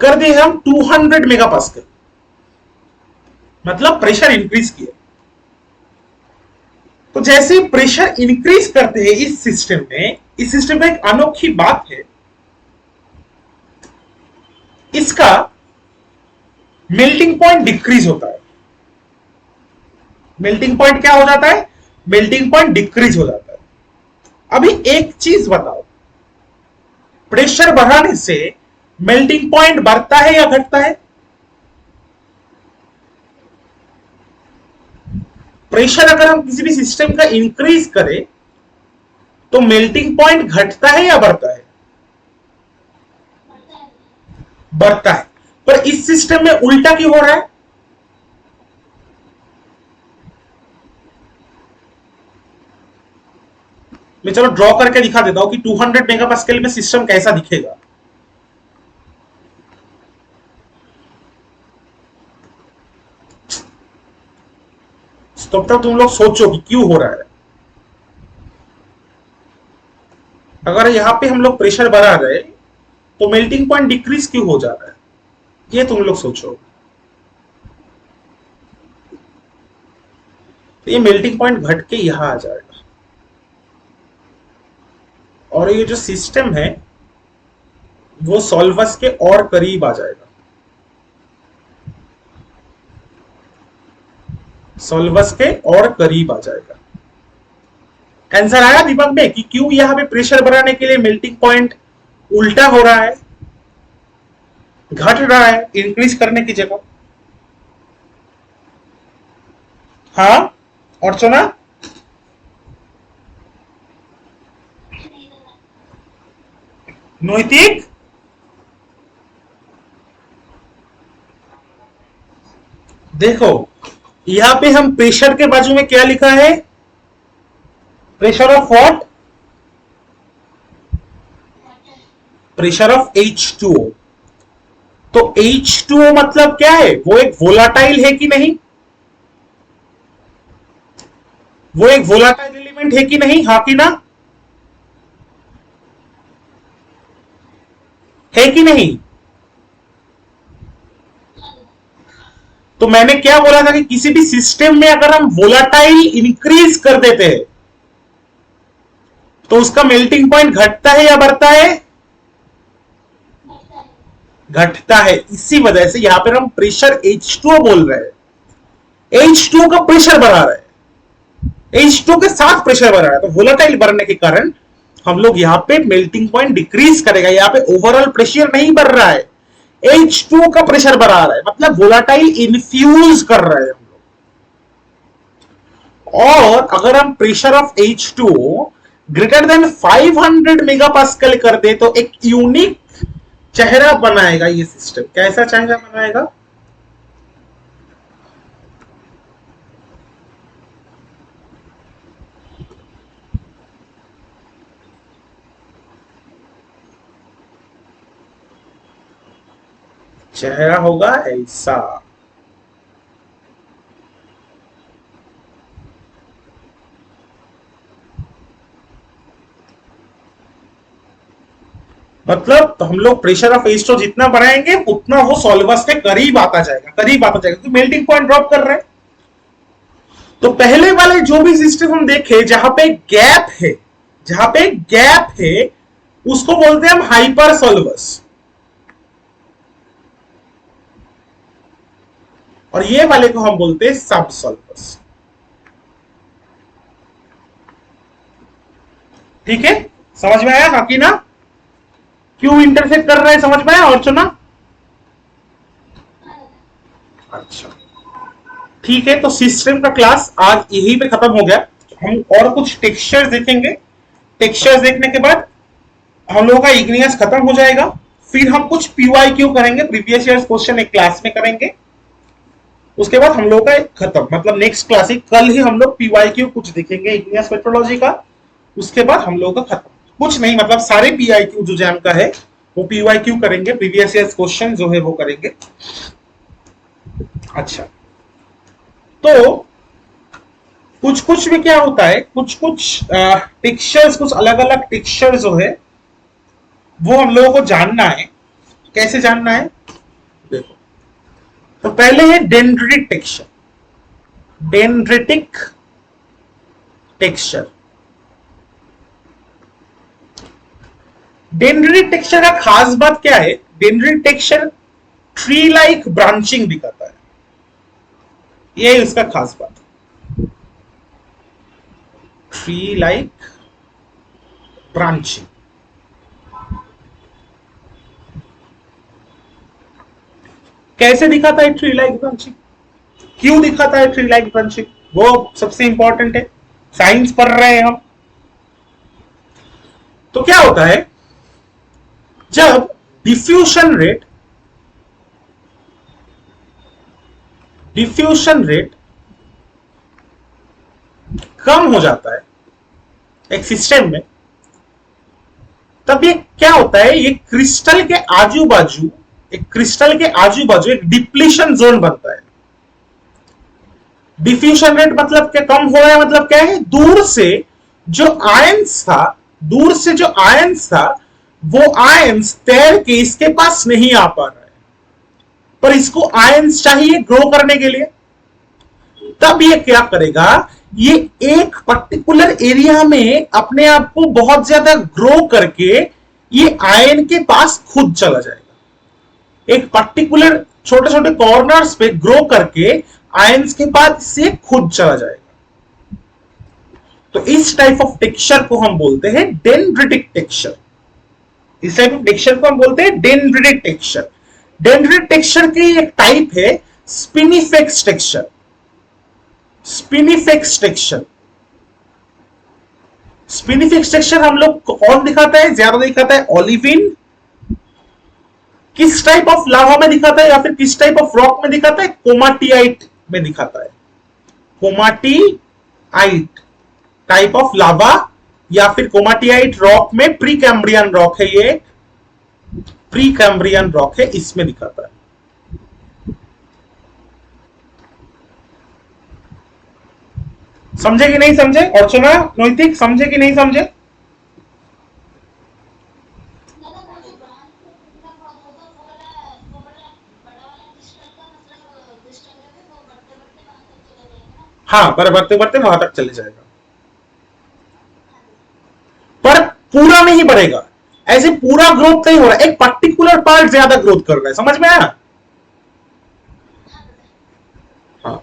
कर दिए हम 200 मेगापास्कल, मतलब प्रेशर इंक्रीज किया। तो जैसे प्रेशर इंक्रीज करते हैं इस सिस्टम में एक अनोखी बात है, इसका मेल्टिंग पॉइंट डिक्रीज होता है। मेल्टिंग पॉइंट क्या हो जाता है? मेल्टिंग पॉइंट डिक्रीज हो जाता है। अभी एक चीज बताओ, प्रेशर बढ़ाने से मेल्टिंग पॉइंट बढ़ता है या घटता है? प्रेशर अगर हम किसी भी सिस्टम का इंक्रीज करें तो मेल्टिंग पॉइंट घटता है या बढ़ता है? बढ़ता है। पर इस सिस्टम में उल्टा क्यों हो रहा है? मैं चलो ड्रॉ करके दिखा देता हूं कि 200 मेगापास्कल में सिस्टम कैसा दिखेगा। तो तब तुम लोग सोचो कि क्यों हो रहा है। अगर यहां पे हम लोग प्रेशर बढ़ा रहे तो मेल्टिंग पॉइंट डिक्रीज क्यों हो जा रहा है, ये तुम लोग सोचो। तो ये मेल्टिंग पॉइंट घट के यहां आ जाएगा और ये जो सिस्टम है वो सॉल्वस के और करीब आ जाएगा, सॉल्वस के और करीब आ जाएगा। आंसर आया दिमाग में कि क्यों यहां पे प्रेशर बढ़ाने के लिए मेल्टिंग पॉइंट उल्टा हो रहा है, घट रहा है इंक्रीज करने की जगह। हाँ और सुना? नैतिक देखो, यहां पे हम प्रेशर के बाजू में क्या लिखा है? Pressure of what? Pressure of H2O। तो H2O मतलब क्या है? वो एक वोलाटाइल है कि नहीं? वो एक वोलाटाइल एलिमेंट है कि नहीं? हाँ कि ना? है कि नहीं? तो मैंने क्या बोला था कि किसी भी सिस्टम में अगर हम वोलाटाइल इंक्रीज कर देते हैं तो उसका मेल्टिंग पॉइंट घटता है या बढ़ता है? घटता है। इसी वजह से यहां पर हम प्रेशर H2O बोल रहे हैं। H2O का प्रेशर बढ़ा रहे हैं, H2O के साथ प्रेशर बढ़ा रहा है, तो वोलाटाइल बढ़ने के कारण हम लोग यहां पे मेल्टिंग पॉइंट डिक्रीज करेगा। यहां पे ओवरऑल प्रेशर नहीं बढ़ रहा है, H2O का प्रेशर बढ़ा रहा है, मतलब वोलाटाइल इन्फ्यूज कर रहे हैं हम लोग। और अगर हम pressure of H2O greater than 500 megapascal कर दे तो एक यूनिक चेहरा बनाएगा ये सिस्टम। कैसा चेहरा बनाएगा? चेहरा होगा ऐसा। मतलब तो हम लोग प्रेशर ऑफ H2O जितना बढ़ाएंगे उतना वो सॉल्वस के करीब आता जाएगा, करीब आता जाएगा, क्योंकि मेल्टिंग पॉइंट ड्रॉप कर रहे हैं। तो पहले वाले जो भी सिस्टम हम देखे जहां पे गैप है, जहां पे गैप है उसको बोलते हैं हम हाइपर सॉल्वस, और ये वाले को हम बोलते हैं सब सॉल्वस। ठीक है, समझ में आया? बाकी ना क्यों इंटरसेक्ट कर रहे हैं, समझ में आया? और चुना? अच्छा। ठीक है, तो सिस्टम का क्लास आज यहीं पे खत्म हो गया। हम और कुछ टेक्सचर्स देखेंगे। टेक्सचर्स देखने के बाद हम लोगों का इग्नियस खत्म हो जाएगा। फिर हम कुछ पीवाईक्यू करेंगे, प्रीवियस ईयर क्वेश्चन एक क्लास में करेंगे। उसके बाद हम लोग का खत्म, मतलब नेक्स्ट क्लास ही कल ही हम लोग पीवाईक्यू कुछ देखेंगे इग्नियस मेट्रोलॉजी का। उसके बाद हम लोग का खत्म, कुछ नहीं मतलब सारे पीआईक्यू जो जैम का है वो पीवाईक्यू करेंगे, प्रीवियस ईयर क्वेश्चन जो है वो करेंगे। अच्छा, तो कुछ कुछ में क्या होता है, कुछ कुछ टेक्सचर्स, कुछ अलग अलग टेक्सचर जो है वो हम लोगों को जानना है। कैसे जानना है देखो, तो पहले है dendritic texture. Dendritic texture, dendritic texture का खास बात क्या है, dendritic texture tree like branching दिखाता है, ये इसका खास बात। ट्री लाइक ब्रांचिंग, कैसे दिखाता है ट्री लाइक ब्रांचिंग, क्यों दिखाता है ट्री लाइक ब्रांचिंग, वो सबसे इंपॉर्टेंट है। साइंस पढ़ रहे हैं हम, तो क्या होता है जब डिफ्यूजन रेट कम हो जाता है एक सिस्टम में, तब ये क्या होता है, ये क्रिस्टल के आजू बाजू एक डिप्लीशन जोन बनता है। डिफ्यूजन रेट मतलब क्या, कम हो रहा है मतलब क्या है, दूर से जो आयंस था वो आयंस तैर के इसके पास नहीं आ पा रहा है, पर इसको आयंस चाहिए ग्रो करने के लिए। तब ये क्या करेगा, ये एक पर्टिकुलर एरिया में अपने आप को बहुत ज्यादा ग्रो करके ये आयन के पास खुद चला जाएगा। एक पर्टिकुलर छोटे छोटे कॉर्नर्स पे ग्रो करके आयंस के पास से खुद चला जाएगा। तो इस टाइप ऑफ टेक्सचर को हम बोलते हैं डेंड्रिटिक टेक्सचर। इस टाइप ऑफ टेक्सचर को हम बोलते हैं डेंड्रिटिक टेक्सचर। डेंड्रिटिक टेक्सचर की एक टाइप है स्पिनिफेक्स टेक्सचर। स्पिनिफेक्स टेक्सचर, स्पिनिफेक्स टेक्सचर हम लोग कौन दिखाता है, ज्यादा दिखाता है ओलिविन। किस टाइप ऑफ लावा में दिखाता है या फिर किस टाइप ऑफ रॉक में दिखाता है, कोमाटियाइट में दिखाता है। कोमाटियाइट टाइप ऑफ लावा या फिर कोमाटियाइट रॉक में, प्री कैम्ब्रियन रॉक है, ये प्री कैम्ब्रियन रॉक है, इसमें दिखाता है। समझे कि नहीं समझे, अर्चना नैतिक समझे कि नहीं समझे? हाँ, पर बढ़ते बढ़ते वहां तक चले जाएगा, पर पूरा नहीं बढ़ेगा। ऐसे पूरा ग्रोथ नहीं हो रहा, एक पर्टिकुलर पार्ट ज्यादा ग्रोथ कर रहा है, समझ में आया? हाँ,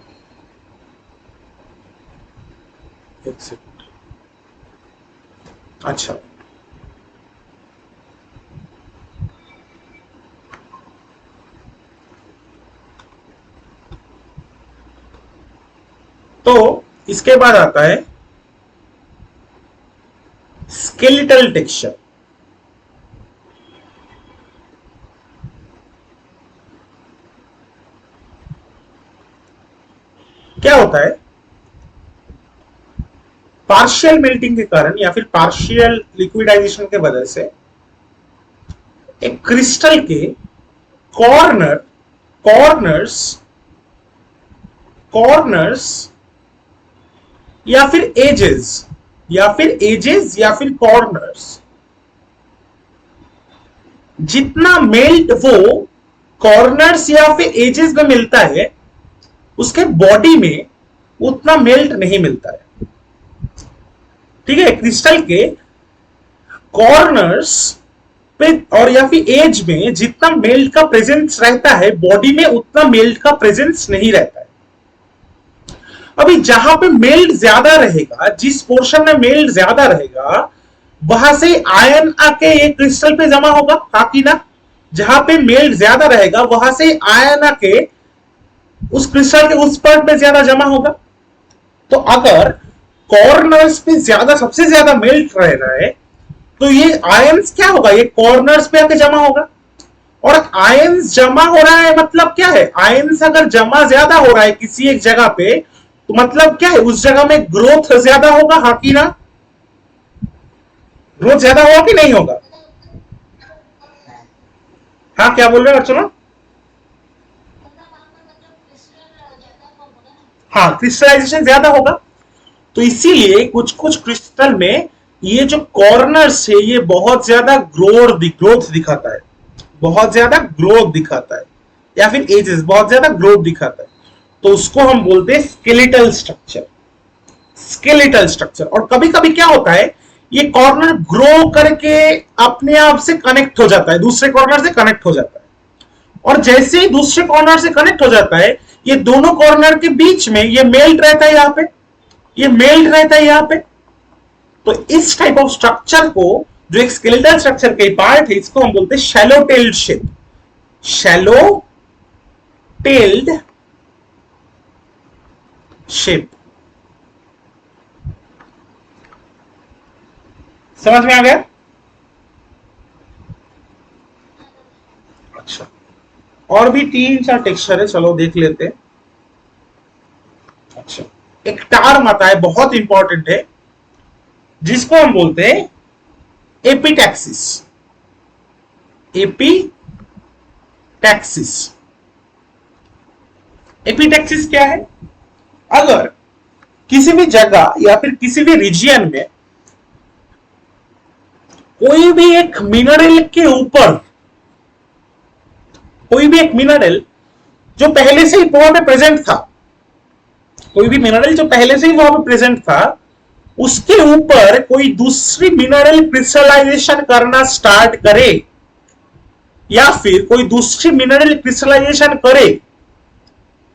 एक सेकंड। अच्छा, तो इसके बाद आता है स्केलेटल टेक्सचर। क्या होता है, पार्शियल मेल्टिंग के कारण या फिर पार्शियल लिक्विडाइजेशन के वजह से एक क्रिस्टल के कॉर्नर्स या फिर एजेस या फिर कॉर्नर्स जितना मेल्ट वो कॉर्नर्स या फिर एजेस में मिलता है, उसके बॉडी में उतना मेल्ट नहीं मिलता है। ठीक है, क्रिस्टल के कॉर्नर्स पे और या फिर एज में जितना मेल्ट का प्रेजेंस रहता है, बॉडी में उतना मेल्ट का प्रेजेंस नहीं रहता है। अभी जहां पे मेल्ट ज्यादा रहेगा, जिस पोर्शन में मेल्ट ज्यादा रहेगा, वहां से आयन आके एक क्रिस्टल पे जमा होगा, हाँ कि ना? जहां पे मेल्ट ज्यादा रहेगा वहां से आयन आके उस क्रिस्टल के उस पार्ट पे ज्यादा जमा होगा। तो अगर कॉर्नर्स पे ज्यादा, सबसे ज्यादा मेल्ट रह रहा है, तो ये आयंस क्या होगा, ये कॉर्नर्स पे आके जमा होगा। और आयंस जमा हो रहा है मतलब क्या है, आयंस अगर जमा ज्यादा हो रहा है किसी एक जगह पे, तो मतलब क्या है, उस जगह में ग्रोथ ज्यादा होगा, हाँ कि ना? ग्रोथ ज्यादा होगा कि नहीं होगा? हाँ, क्या बोल रहे हो अर्चना? हाँ, क्रिस्टलाइजेशन ज्यादा होगा। तो इसीलिए कुछ कुछ क्रिस्टल में ये जो कॉर्नर्स है ये बहुत ज्यादा ग्रोथ दिखाता है, बहुत ज्यादा ग्रोथ दिखाता है, या फिर एजेस बहुत ज्यादा ग्रोथ दिखाता है। तो उसको हम बोलते हैं स्केलेटल स्ट्रक्चर। Skeletal structure. और कभी कभी क्या होता है, ये कॉर्नर ग्रो करके अपने आप से कनेक्ट हो जाता है, दूसरे कॉर्नर से कनेक्ट हो जाता है। और जैसे ही दूसरे कॉर्नर से कनेक्ट हो जाता है, ये दोनों कॉर्नर के बीच में ये मेल्ट रहता है, यहां पे ये मेल्ट रहता है यहां पे। तो इस टाइप ऑफ स्ट्रक्चर को, जो एक स्केलेटल स्ट्रक्चर के पार्ट है, इसको हम बोलते हैं shallow tailed ship. Shallow tailed ship. समझ में आ गया? अच्छा, और भी 3-4 टेक्सचर है, चलो देख लेते हैं। अच्छा, एक टर्म आता है बहुत इंपॉर्टेंट है, जिसको हम बोलते हैं एपिटैक्सिस। एपिटैक्सिस। एपिटैक्सिस क्या है? अगर किसी भी जगह या फिर किसी भी रीजियन में कोई भी एक मिनरल के ऊपर, कोई भी एक मिनरल जो पहले से ही वहां पे प्रेजेंट था, कोई भी मिनरल जो पहले से ही वहां पे प्रेजेंट था, उसके ऊपर कोई दूसरी मिनरल क्रिस्टलाइजेशन करना स्टार्ट करे, या फिर कोई दूसरी मिनरल क्रिस्टलाइजेशन करे,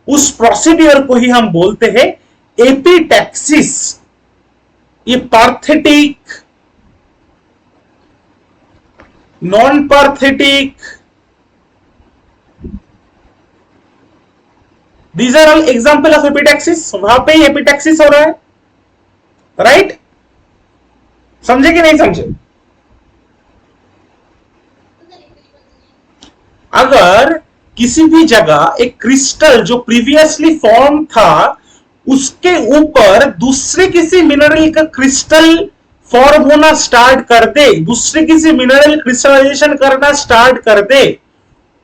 उस प्रोसीड्यूर को ही हम बोलते हैं एपिटैक्सिस। ये perthitic, non perthitic, these are all example of epitaxis. वहां पे ही एपिटैक्सिस हो रहा है, राइट? समझे कि नहीं समझे? अगर किसी भी जगह एक क्रिस्टल जो प्रीवियसली फॉर्म था, उसके ऊपर दूसरे किसी मिनरल का क्रिस्टल फॉर्म होना स्टार्ट कर दे, दूसरे किसी मिनरल क्रिस्टलाइजेशन करना स्टार्ट कर दे,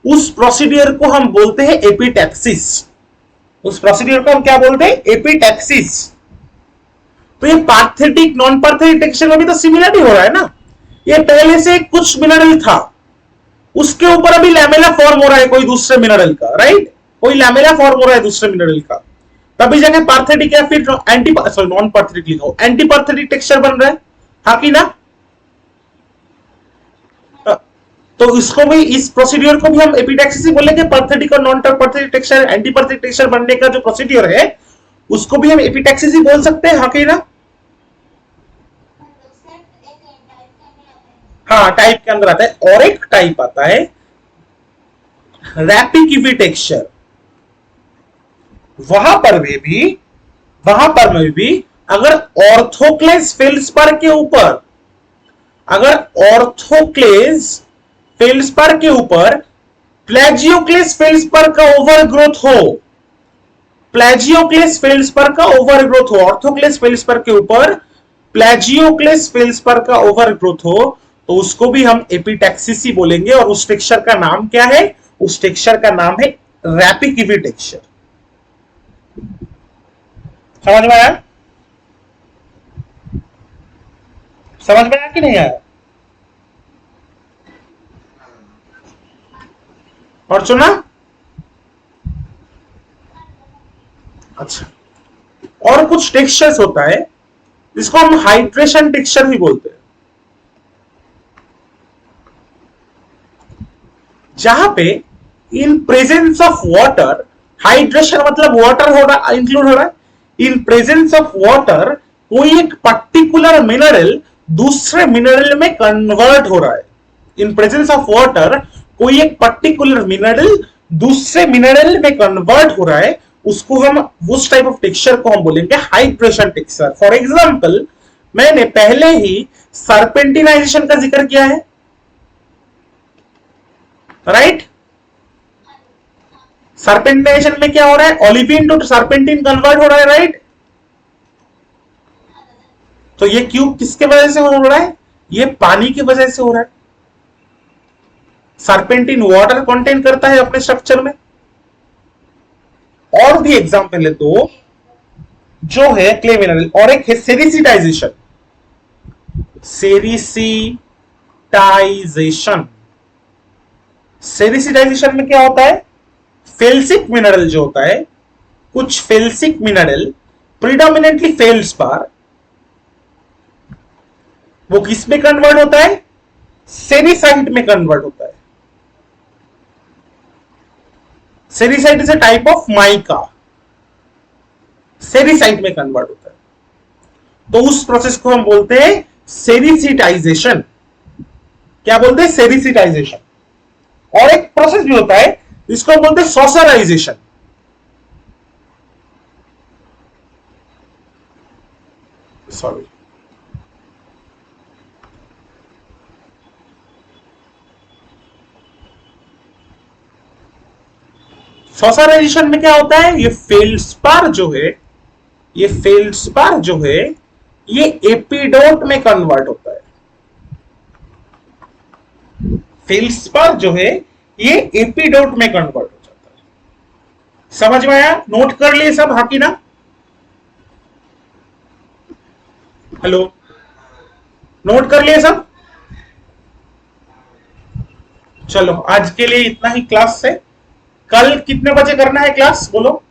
उस प्रोसीडियर को हम बोलते हैं एपिटैक्सिस। उस प्रोसीडियर को हम क्या बोलते हैं? एपिटैक्सिस। तो ये पार्थेटिक नॉन पार्थेटिक टेक्सचर में भी तो सिमिलरिटी हो रहा है ना। ये पहले से कुछ मिनरल था, उसके ऊपर अभी लैमेला फॉर्म हो रहा है कोई दूसरे मिनरल का, राइट? कोई लैमेला फॉर्म हो रहा है दूसरे मिनरल का, तभी जाके पार्थेटिक या फिर एंटी, सॉरी नॉन पार्थेटिक लिखा हो, एंटी पार्थेटिक टेक्सचर बन रहा है, हाँ कि ना? तो इसको भी, इस प्रोसीड्यूर को भी हम एपिटैक्सिस ही बोलेंगे। पार्थेटिक और नॉन पार्थेटिक टेक्सचर, एंटी पार्थेटिक टेक्सचर बनने का जो प्रोसीड्यूर है, उसको भी हम एपिटैक्सिस ही बोल सकते हैं, हाँ कि ना? हाँ, टाइप के अंदर आता है। और एक टाइप आता है रैपिक टेक्सचर। वहां पर में भी अगर ऑर्थोक्लेस फेल्सपर के ऊपर, अगर ऑर्थोक्लेस फेल्सपर के ऊपर प्लेजियोक्लेस फेल्सपर का ओवरग्रोथ हो, प्लेजियोक्लेस फेल्सपर का ओवरग्रोथ हो, ऑर्थोक्लेस फेल्सपर के ऊपर प्लेजियोक्लेस फेल्सपर का ओवरग्रोथ हो, तो उसको भी हम एपिटैक्सिस ही बोलेंगे। और उस टेक्सचर का नाम क्या है? उस टेक्सचर का नाम है रैपिक टेक्सचर। समझ में आया? समझ में आया कि नहीं आया? और सुना? अच्छा, और कुछ टेक्सचर्स होता है जिसको हम हाइड्रेशन टेक्सचर भी बोलते हैं, जहां पे in presence of water, hydration मतलब वाटर हो रहा, इंक्लूड हो रहा है, इन प्रेजेंस ऑफ वाटर कोई एक पर्टिकुलर मिनरल दूसरे मिनरल में कन्वर्ट हो रहा है। इन प्रेजेंस ऑफ वाटर कोई एक पर्टिकुलर मिनरल दूसरे मिनरल में कन्वर्ट हो रहा है, उसको हम, उस टाइप ऑफ टेक्सचर को हम बोलेंगे हाइड्रेशन टेक्सचर। फॉर एग्जांपल, मैंने पहले ही सर्पेंटिनाइजेशन का जिक्र किया है, राइट? सर्पेंटिनाइजेशन में क्या हो रहा है? ओलिविन टू सर्पेंटिन कन्वर्ट हो रहा है, राइट? तो ये क्यूब किसके वजह से हो रहा है? ये पानी की वजह से हो रहा है। सर्पेंटिन वाटर कंटेन करता है अपने स्ट्रक्चर में। और भी एग्जांपल है दो, जो है क्ले मिनरल, और एक है सेरिसिटाइजेशन। सेरिसिटाइजेशन, सेरिसिटाइजेशन में क्या होता है? फेल्सिक मिनरल जो होता है, कुछ फेल्सिक मिनरल, प्रिडोमिनेंटली फेल्सपार, वो किस में कन्वर्ट होता है? सेरिसाइट में कन्वर्ट होता है। Sericite is a type of mica, sericite में कन्वर्ट होता है। तो उस प्रोसेस को हम बोलते हैं सेरिसिटाइजेशन। क्या बोलते हैं? सेरिसिटाइजेशन। और एक प्रोसेस भी होता है जिसको हम बोलते हैं सॉसराइजेशन। सॉरी, सॉसराइजेशन में क्या होता है? ये फेल्सपार जो है, ये फेल्सपार जो है, ये एपिडोट में कन्वर्ट होता है। फेल्सपार जो है, ये एपिडोट में कन्वर्ट हो जाता है। समझ में आया? नोट कर लिए सब, हाँ कि ना? हेलो, नोट कर लिए सब? चलो, आज के लिए इतना ही क्लास से। कल कितने बजे करना है क्लास, बोलो?